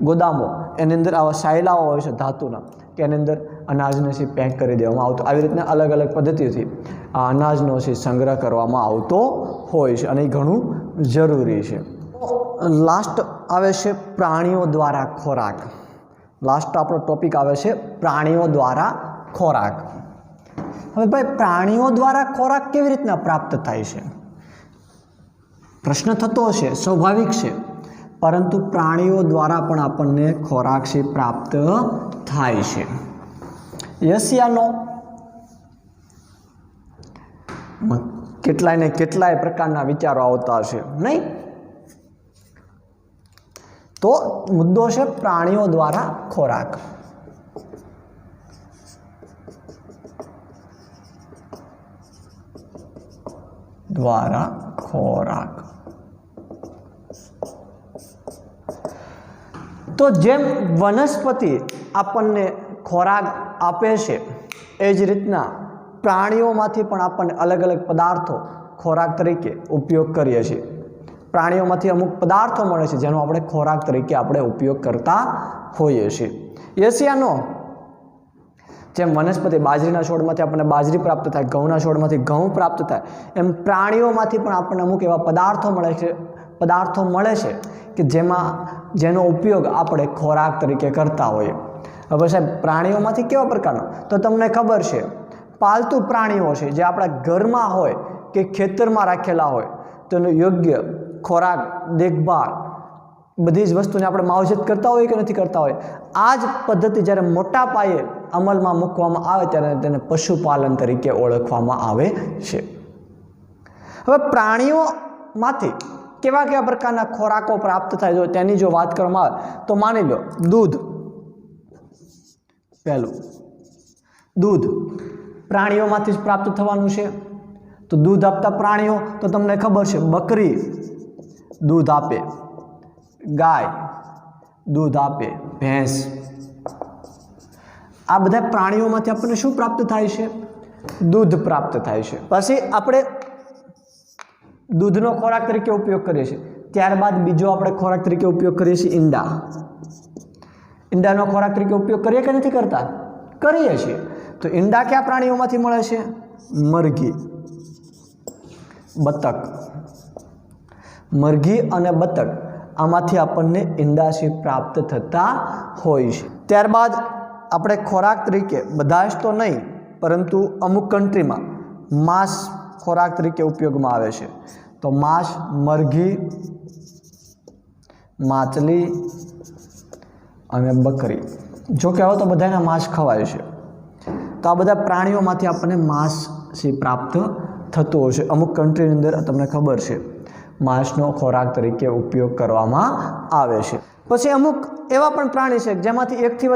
ગોદામો, એની અંદર આવા સાયલાઓ હોય છે ધાતુના, કે એની અંદર અનાજને પેક કરી દેવામાં આવતો. આવી રીતના અલગ અલગ પદ્ધતિઓથી આ અનાજનો સંગ્રહ કરવામાં આવતો હોય છે અને એ ઘણું જરૂરી છે. લાસ્ટ આવે છે પ્રાણીઓ દ્વારા ખોરાક. લાસ્ટ આપણો ટોપિક આવે છે પ્રાણીઓ દ્વારા ખોરાક. હવે ભાઈ પ્રાણીઓ દ્વારા ખોરાક કેવી રીતના પ્રાપ્ત થાય છે? પ્રશ્ન થતો હશે, સ્વાભાવિક છે, પરંતુ પ્રાણીઓ દ્વારા પણ આપણને ખોરાક પ્રાપ્ત થાય છે. યસ યા નો? કેટલાય પ્રકારના વિચારો આવતા હશે, નહીં? તો મુદ્દો છે પ્રાણીઓ દ્વારા ખોરાક. તો જેમ વનસ્પતિ આપણને ખોરાક આપે છે એ જ રીતના પ્રાણીઓમાંથી પણ આપણને અલગ અલગ પદાર્થો ખોરાક તરીકે ઉપયોગ કરીએ છીએ. પ્રાણીઓમાંથી અમુક પદાર્થો મળે છે જેનો આપણે ખોરાક તરીકે આપણે ઉપયોગ કરતા હોઈએ છીએ. યસ યા નો? જેમ વનસ્પતિ બાજરીના છોડમાંથી આપણને બાજરી પ્રાપ્ત થાય, ઘઉંના છોડમાંથી ઘઉં પ્રાપ્ત થાય, એમ પ્રાણીઓમાંથી પણ આપણને અમુક એવા પદાર્થો મળે છે કે જેનો ઉપયોગ આપણે ખોરાક તરીકે કરતા હોઈએ. હવે સાહેબ પ્રાણીઓમાંથી કેવા પ્રકારનો? તો તમને ખબર છે પાલતુ પ્રાણીઓ છે જે આપણા ઘરમાં હોય કે ખેતરમાં રાખેલા હોય તો એનું યોગ્ય ખોરાક, દેખભાળ, બધી જ વસ્તુને આપણે માવજત કરતા હોઈએ કે નથી કરતા હોય. આ જ પદ્ધતિ જ્યારે મોટા પાયે અમલમાં મૂકવામાં આવે ત્યારે તેને પશુપાલન તરીકે ઓળખવામાં આવે છે. હવે પ્રાણીઓમાંથી કેવા પ્રકારના ખોરાકો પ્રાપ્ત થાય જો તેની જો વાત કરવામાં આવે તો માની લો દૂધ. પહેલું દૂધ પ્રાણીઓમાંથી જ પ્રાપ્ત થવાનું છે. તો દૂધ આપતા પ્રાણીઓ તો તમને ખબર છે બકરી દૂધ આપે, ગાય દૂધ આપે, ભેંસ. આ બધા પ્રાણીઓમાંથી આપણને શું પ્રાપ્ત થાય છે? દૂધ પ્રાપ્ત થાય છે. પછી આપણે દૂધનો ખોરાક તરીકે ઉપયોગ કરીએ છીએ. ત્યારબાદ બીજો આપણે ખોરાક તરીકે ઉપયોગ કરીએ છીએ ઈંડા. ઈંડાનો ખોરાક તરીકે ઉપયોગ કરીએ કે નથી કરતા? કરીએ છીએ. તો ઈંડા કયા પ્રાણીઓમાંથી મળે છે? મરઘી, બતક. મરઘી અને બતક આમાંથી આપણને ઈંડા પ્રાપ્ત થતા હોય છે. ત્યારબાદ આપણે ખોરાક તરીકે બધા જ તો નહીં, પરંતુ અમુક કન્ટ્રીમાં માંસ ખોરાક તરીકે ઉપયોગમાં આવે છે. તો માંસ, મરઘી, માછલી અને બકરી. જો કે હવે તો બધાના માંસ ખવાય છે. તો આ બધા પ્રાણીઓમાંથી આપણને માંસ પ્રાપ્ત થતું હોય છે. અમુક કન્ટ્રીની અંદર તમને ખબર છે માંસનો ખોરાક તરીકે ઉપયોગ કરવામાં આવે છે. પછી અમુક એવા પણ પ્રાણી છે જેમાંથી એકથી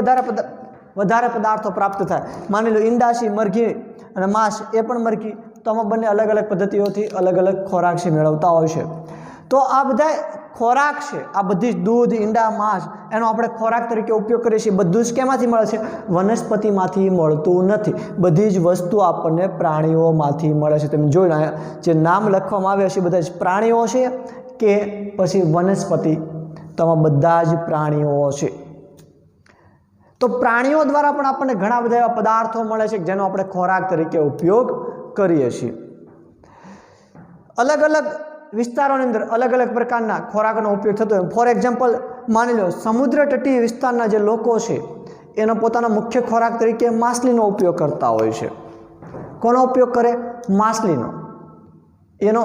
વધારે પદાર્થો પ્રાપ્ત થાય. માની લો ઈંડા છે, મરઘી અને માંસ એ પણ મરઘી. તો આમાં બંને અલગ અલગ પદ્ધતિઓથી અલગ અલગ ખોરાક મેળવતા હોય છે. તો આ બધા ખોરાક છે, આ બધી દૂધ, ઈંડા, માંસ એનો આપણે ખોરાક તરીકે ઉપયોગ કરીએ છીએ. બધું જ કેમાંથી મળે છે? વનસ્પતિમાંથી મળતું નથી. બધી જ વસ્તુ આપણને પ્રાણીઓમાંથી મળે છે. તમે જોઈ લો જે નામ લખવામાં આવ્યા છે બધા જ પ્રાણીઓ છે કે પછી વનસ્પતિ? તો આમાં બધા જ પ્રાણીઓ છે. તો પ્રાણીઓ દ્વારા પણ આપણને ઘણા બધા એવા પદાર્થો મળે છે જેનો આપણે ખોરાક તરીકે ઉપયોગ કરીએ છીએ. અલગ અલગ વિસ્તારોની અંદર અલગ અલગ પ્રકારના ખોરાકનો ઉપયોગ થતો હોય. ફોર એક્ઝામ્પલ માની લો સમુદ્ર તટીય વિસ્તારના જે લોકો છે એનો પોતાના મુખ્ય ખોરાક તરીકે માછલીનો ઉપયોગ કરતા હોય છે. કોનો ઉપયોગ કરે? માછલીનો. એનો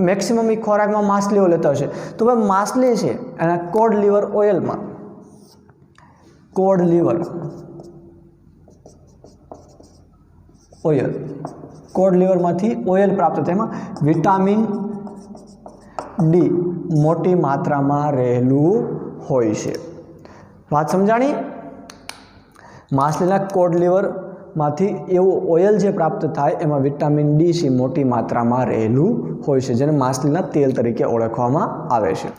મેક્સિમમ એ ખોરાકમાં માછલીઓ લેતા હોય છે. તો ભાઈ માછલી છે એના કોડ લીવર ઓઇલમાં કોડ લીવરમાંથી ઓઇલ પ્રાપ્ત થાય. એમાં વિટામિન ડી મોટી માત્રામાં રહેલું હોય છે. વાત સમજાણી? માછલીના કોડ લીવરમાંથી એવું ઓઇલ જે પ્રાપ્ત થાય એમાં વિટામિન ડી છે મોટી માત્રામાં રહેલું હોય છે, જેને માછલીના તેલ તરીકે ઓળખવામાં આવે છે.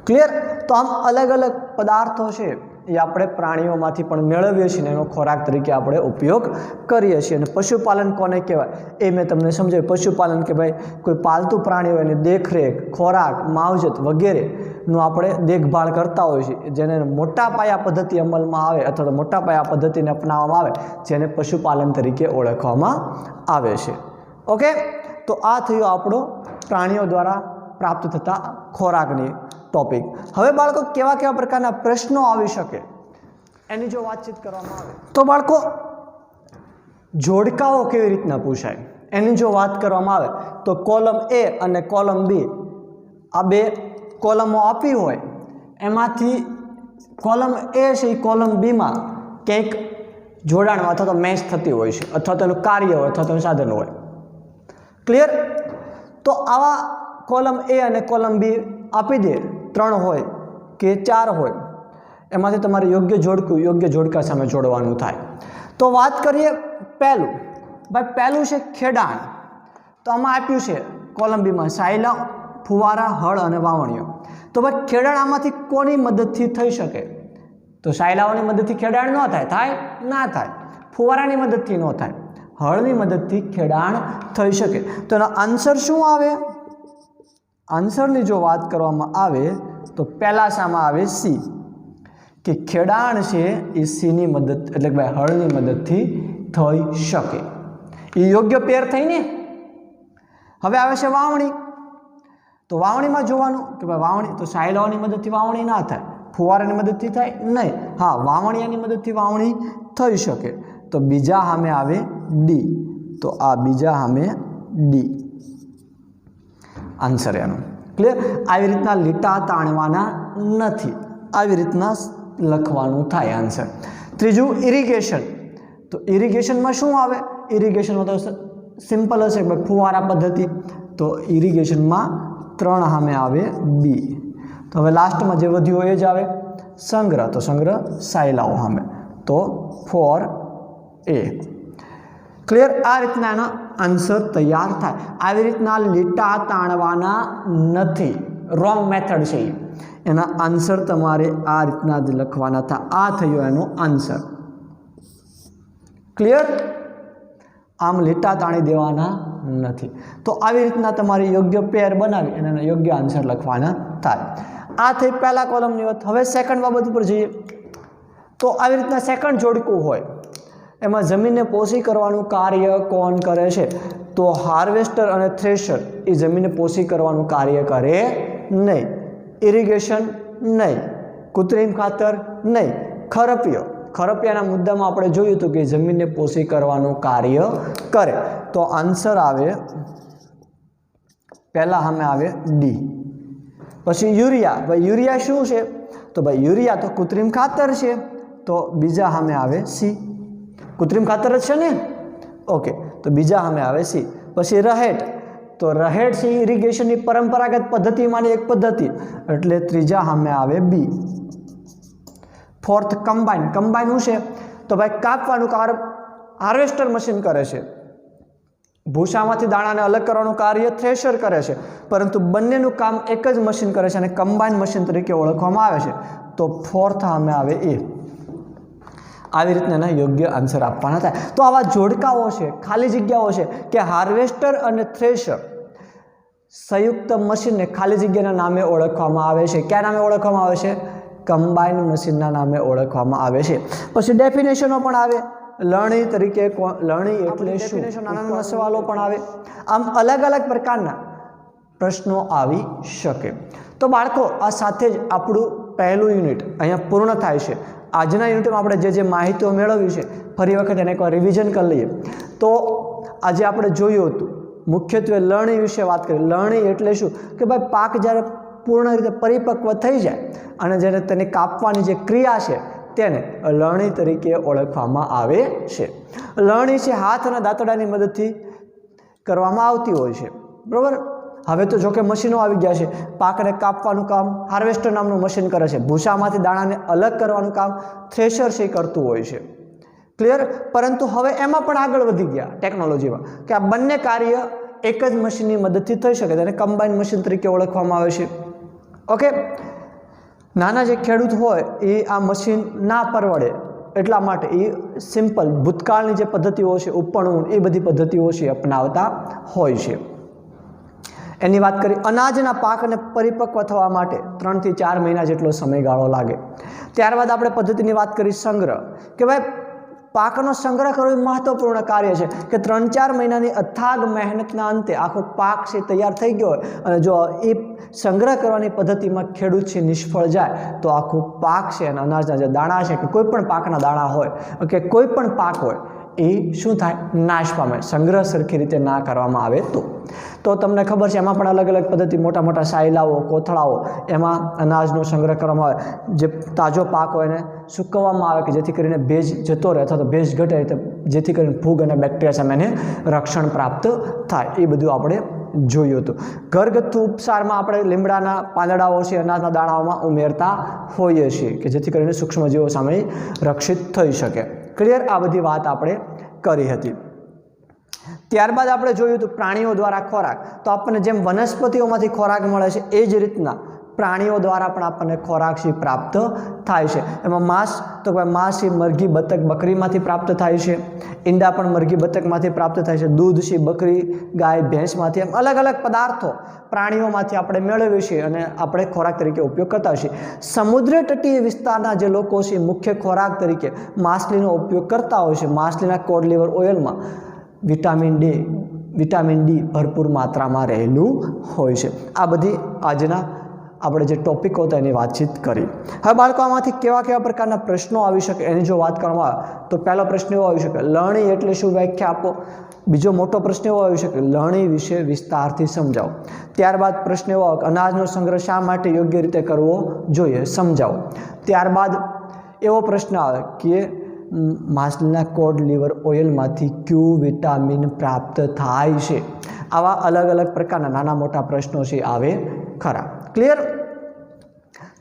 ક્લિયર? તો આમ અલગ અલગ પદાર્થો છે એ આપણે પ્રાણીઓમાંથી પણ મેળવીએ છીએ, એનો ખોરાક તરીકે આપણે ઉપયોગ કરીએ છીએ. અને પશુપાલન કોને કહેવાય એ મેં તમને સમજાવ્યું. પશુપાલન કે ભાઈ કોઈ પાલતુ પ્રાણી હોય એની દેખરેખ, ખોરાક, માવજત વગેરેનું આપણે દેખભાળ કરતા હોઈએ છીએ, જેને મોટા પાયા પદ્ધતિ અમલમાં આવે અથવા તો મોટા પાયા પદ્ધતિને અપનાવવામાં આવે, જેને પશુપાલન તરીકે ઓળખવામાં આવે છે. ઓકે, તો આ થયું આપણો પ્રાણીઓ દ્વારા પ્રાપ્ત થતા ખોરાકની ટોપિક. હવે બાળકો કેવા કેવા પ્રકારના પ્રશ્નો આવી શકે એની જો વાતચીત કરવામાં આવે તો બાળકો જોડકાઓ કેવી રીતના પૂછાય એની જો વાત કરવામાં આવે તો કોલમ એ અને કોલમ બી આ બે કોલમો આપી હોય એમાંથી કોલમ એ છે એ કોલમ બીમાં કંઈક જોડાણ અથવા તો મેચ થતી હોય છે, અથવા તો એનું કાર્ય હોય અથવા તો સાધન હોય. ક્લિયર? તો આવા કોલમ એ અને કોલમ બી આપી દે, 3 હોય કે 4 હોય, એમાંથી તમારે યોગ્ય જોડકા સામે જોડવાનું થાય. તો વાત કરીએ પહેલું. ભાઈ પહેલું છે ખેડાણ. તો આમાં આપ્યું છે કોલમ બીમાં સાયલા, ફુવારા, હળ અને વાવણીઓ. તો ભાઈ ખેડાણ આમાંથી કોની મદદથી થઈ શકે? તો સાયલાઓની મદદથી ખેડાણ ન થાય? થાય ના થાય. ફુવારાની મદદથી ન થાય, હળની મદદથી ખેડાણ થઈ શકે. તો એનો આન્સર શું આવે? આન્સરની જો વાત કરવામાં આવે તો પહેલા શામાં આવે? સી, કે ખેડાણ છે એ સીની મદદ એટલે કે ભાઈ હળની મદદથી થઈ શકે. એ યોગ્ય પેર થઈ ને. હવે આવે છે વાવણી. તો વાવણીમાં જોવાનું કે ભાઈ વાવણી તો સાયલાઓની મદદથી વાવણી ના થાય, ફુવારાની મદદથી થાય નહીં. હા, વાવણીયાની મદદથી વાવણી થઈ શકે. તો બીજા સામે આવે ડી. તો આ બીજા સામે ડી આન્સર એનો. ક્લિયર? આવી રીતના લીટા તાણવાના નથી, આવી રીતના લખવાનું થાય આન્સર. ત્રીજું ઇરિગેશન. તો ઇરિગેશનમાં શું આવે? ઇરિગેશનમાં તો સિમ્પલ હશે કે ફુવારા પદ્ધતિ. તો ઇરિગેશનમાં 3 સામે આવે બી. તો હવે લાસ્ટમાં જે વધ્યું એ જ આવે સંગ્રહ. તો સંગ્રહ સાયલાઓ સામે. તો 4A. ક્લિયર? આ રીતના એનો આન્સર તૈયાર થાય. આવી રીતના લીટા તાણવાના નથી, રોંગ મેથડ છે. એના આન્સર તમારે આ રીતના જ લખવાના થાય. આ થયો એનો આન્સર. ક્લિયર? આમ લીટા તાણી દેવાના નથી. તો આવી રીતના તમારે યોગ્ય પેર બનાવી અને એનો યોગ્ય આન્સર લખવાના થાય. આ થઈ પહેલા કોલમની વાત. હવે સેકન્ડ બાબત ઉપર જઈએ. તો આવી રીતના સેકન્ડ જોડકું હોય એમાં જમીનને પોષી કરવાનું કાર્ય કોણ કરે છે? તો હાર્વેસ્ટર અને થ્રેશર એ જમીનને પોષી કરવાનું કાર્ય કરે નહીં. ઇરિગેશન નહીં, કૃત્રિમ ખાતર નહીં, ખરપિયાના મુદ્દામાં આપણે જોયું હતું કે જમીનને પોષી કરવાનું કાર્ય કરે. તો આન્સર આવે પહેલા સામે આવે ડી. પછી યુરિયા. ભાઈ યુરિયા શું છે? તો ભાઈ યુરિયા તો કૃત્રિમ ખાતર છે. તો બીજા સામે આવે સી. કૃત્રિમ ખાતર જ છે ને? ઓકે, તો બીજા સામે આવે સી. પછી રહેટ. તો રહેટ છે ઇરિગેશનની પરંપરાગત પદ્ધતિમાંની એક પદ્ધતિ, એટલે ત્રીજા સામે આવે બી. Fourth combine. કમ્બાઇન શું છે? તો ભાઈ કાપવાનું કાર્ય હાર્વેસ્ટર મશીન કરે છે, ભૂસામાંથી દાણાને અલગ કરવાનું કાર્ય થ્રેશર કરે છે, પરંતુ બંનેનું કામ એક જ મશીન કરે છે અને કમ્બાઇન મશીન તરીકે ઓળખવામાં આવે છે. તો ફોર્થ સામે આવે એ. આવી રીતના એના યોગ્ય આન્સર આપવાના થાય. તો આવા જોડકાઓ છે, ખાલી જગ્યાઓ છે કે હાર્વેસ્ટર અને થ્રેશર સંયુક્ત મશીનને ખાલી જગ્યાના નામે ઓળખવામાં આવે છે. ક્યાં નામે ઓળખવામાં આવે છે? કમ્બાઇન મશીનના નામે ઓળખવામાં આવે છે. પછી ડેફિનેશનો પણ આવે. લણણી તરીકે લણણી એટલે શું? નાના નાના સવાલો પણ આવે. આમ અલગ અલગ પ્રકારના પ્રશ્નો આવી શકે। તો બાળકો આ સાથે જ આપણું પહેલું યુનિટ અહીંયા પૂર્ણ થાય છે। આજના યુનિટમાં આપણે જે માહિતીઓ મેળવી છે ફરી વખત એને એકવાર રિવિઝન કરી લઈએ। તો આજે આપણે જોયું હતું મુખ્યત્વે લણણી વિશે વાત કરી। લણણી એટલે શું કે ભાઈ પાક જ્યારે પૂર્ણ રીતે પરિપક્વ થઈ જાય અને જ્યારે તેને કાપવાની જે ક્રિયા છે તેને લણણી તરીકે ઓળખવામાં આવે છે। લણણી છે હાથ અને દાંતરડાની મદદથી કરવામાં આવતી હોય છે, બરાબર। હવે તો જોકે મશીનો આવી ગયા છે। પાકને કાપવાનું કામ હાર્વેસ્ટર નામનું મશીન કરે છે। ભૂસામાંથી દાણાને અલગ કરવાનું કામ થ્રેશર છે કરતું હોય છે, ક્લિયર। પરંતુ હવે એમાં પણ આગળ વધી ગયા ટેકનોલોજીમાં કે આ બંને કાર્ય એક જ મશીનની મદદથી થઈ શકે, તેને કમ્બાઇન મશીન તરીકે ઓળખવામાં આવે છે। ઓકે, નાના જે ખેડૂત હોય એ આ મશીન ના પરવડે એટલા માટે એ સિમ્પલ ભૂતકાળની જે પદ્ધતિઓ છે ઉપણવું એ બધી પદ્ધતિઓ છે અપનાવતા હોય છે। એની વાત કરી અનાજના પાકને પરિપક્વ થવા માટે 3 થી 4 મહિના જેટલો સમયગાળો લાગે। ત્યારબાદ આપણે પદ્ધતિની વાત કરી સંગ્રહ, કે ભાઈ પાકનો સંગ્રહ કરવો એ મહત્વપૂર્ણ કાર્ય છે કે 3-4 મહિનાની અથાગ મહેનતના અંતે આખો પાક છે તૈયાર થઈ ગયો હોય અને જો એ સંગ્રહ કરવાની પદ્ધતિમાં ખેડૂત છે નિષ્ફળ જાય તો આખો પાક છે અને અનાજના જે દાણા છે કે કોઈ પણ પાકના દાણા હોય કે કોઈ પણ પાક હોય એ શું થાય, નાશ પામે, સંગ્રહ સરખી રીતે ના કરવામાં આવે તો તમને ખબર છે એમાં પણ અલગ અલગ પદ્ધતિ, મોટા મોટા સાયલાઓ, કોથળાઓ, એમાં અનાજનો સંગ્રહ કરવામાં આવે। જે તાજો પાક હોય એને સૂકવવામાં આવે કે જેથી કરીને ભેજ જતો રહે અથવા તો ભેજ ઘટે જેથી કરીને ફૂગ અને બેક્ટેરિયા સામે એને રક્ષણ પ્રાપ્ત થાય। એ બધું આપણે જોયું હતું। ઘરગથ્થુ ઉપચારમાં આપણે લીમડાના પાંદડાઓ છે અનાજના દાણાઓમાં ઉમેરતા હોઈએ છીએ કે જેથી કરીને સૂક્ષ્મજીવો સામે રક્ષિત થઈ શકે, ક્લિયર। આ બધી વાત આપણે કરી હતી। ત્યારબાદ આપણે જોયું હતું પ્રાણીઓ દ્વારા ખોરાક, તો આપણને જેમ વનસ્પતિઓમાંથી ખોરાક મળે છે એ જ રીતના પ્રાણીઓ દ્વારા પણ આપણને ખોરાક છે પ્રાપ્ત થાય છે। એમાં માંસ, તો માંસ એ મરઘી, બતક, બકરીમાંથી પ્રાપ્ત થાય છે। ઈંડા પણ મરઘી, બતકમાંથી પ્રાપ્ત થાય છે। દૂધ છે બકરી, ગાય, ભેંસમાંથી, એમ અલગ અલગ પદાર્થો પ્રાણીઓમાંથી આપણે મેળવીએ છીએ અને આપણે ખોરાક તરીકે ઉપયોગ કરતા હોઈએ છીએ। સમુદ્ર તટીય વિસ્તારના જે લોકો છે મુખ્ય ખોરાક તરીકે માછલીનો ઉપયોગ કરતા હોય છે। માછલીના કોડ લીવર ઓઇલમાં વિટામિન ડી ભરપૂર માત્રામાં રહેલું હોય છે। આ બધી આજના આપણે જે ટોપિકો હતા એની વાતચીત કરી। હવે બાળકો આમાંથી કેવા કેવા પ્રકારના પ્રશ્નો આવી શકે એની જો વાત કરવામાં આવે તો પહેલો પ્રશ્ન એવો આવી શકે લણણી એટલે શું, વ્યાખ્યા આપો। બીજો મોટો પ્રશ્ન એવો આવી શકે લણણી વિશે વિસ્તારથી સમજાવો। ત્યારબાદ પ્રશ્ન એવો આવે અનાજનો સંગ્રહ શા માટે યોગ્ય રીતે કરવો જોઈએ, સમજાવો। ત્યારબાદ એવો પ્રશ્ન આવે કે માછલીના કોડ લીવર ઓઇલમાંથી ક્યુ વિટામિન પ્રાપ્ત થાય છે। આવા અલગ અલગ પ્રકારના નાના મોટા પ્રશ્નો છે આવે ખરા, ક્લિયર।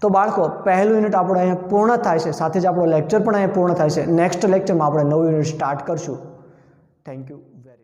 તો બાળકો પહેલું યુનિટ આપણું અહીંયા પૂર્ણ થાય છે, સાથે જ આપણો લેક્ચર પણ અહીંયા પૂર્ણ થાય છે। નેક્સ્ટ લેક્ચરમાં આપણે નવું યુનિટ સ્ટાર્ટ કરશું। Thank you very much.